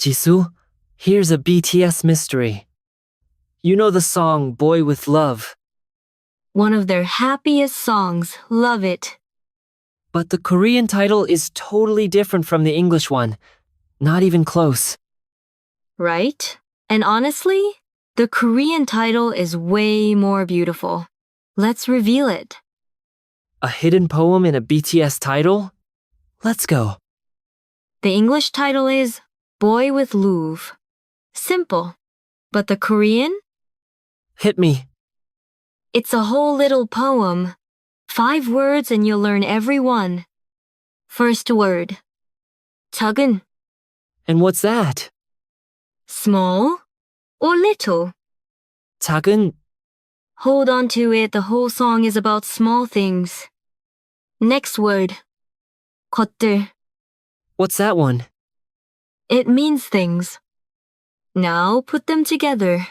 Jisu, here's a BTS mystery. You know the song Boy with Love, One of their happiest songs. Love it. but the Korean title is totally different from the English one. Not even close. Right? And honestly, the Korean title is way more beautiful. Let's reveal it. A hidden poem in a BTS title? Let's go. The English title is Boy with Love. Simple. But the Korean? Hit me. It's a whole little poem. 5 words and you'll learn every one. First word. jageun. And what's that? Small or little. 자geun. Hold on to it, the whole song is about small things. Next word. 것들. What's that one? It means things. Now put them together.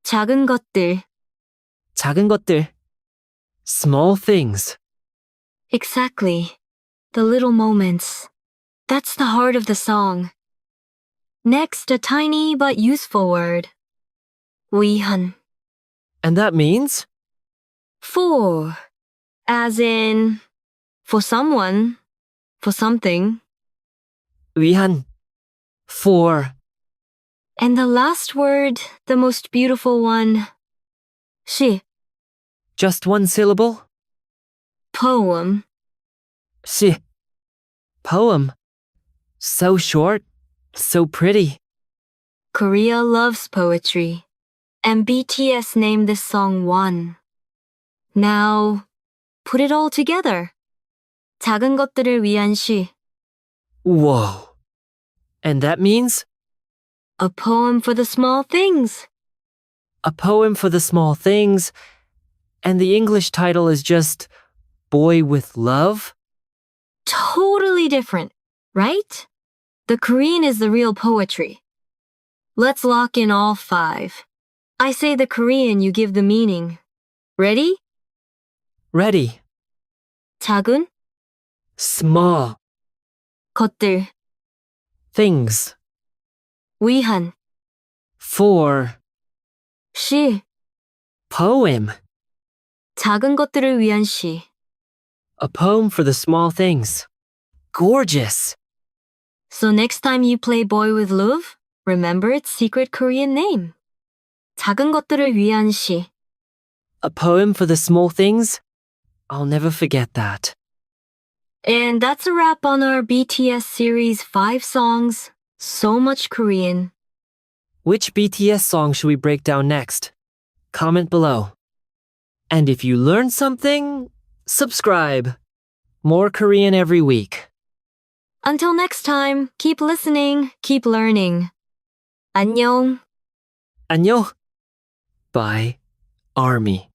작은 것들. 작은 것들. Small things. Exactly. The little moments. That's the heart of the song. Next, a tiny but useful word. wihan. And that means? For. As in, for someone, for something. wihan. For. And the last word, the most beautiful one. 시. Just one syllable? Poem. 시. Poem. So short, so pretty. Korea loves poetry. And BTS named this song One. Now, put it all together. 작은 것들을 위한 시. Whoa. And that means? A poem for the small things. A poem for the small things. And the English title is just Boy with Love? Totally different, right? The Korean is the real poetry. Let's lock in all 5. I say the Korean, you give the meaning. Ready? Ready. 작은 Small. 것들. Things. 위한 For. 시. Poem. 작은 것들을 위한 시. A poem for the small things. Gorgeous. So next time you play Boy with Love, remember its secret Korean name. 작은 것들을 위한 시. A poem for the small things? I'll never forget that. And that's a wrap on our BTS series 5 songs. So much Korean. Which BTS song should we break down next? Comment below. And if you learned something, subscribe. More Korean every week. Until next time, keep listening, keep learning. 안녕. 안녕. Bye, Army.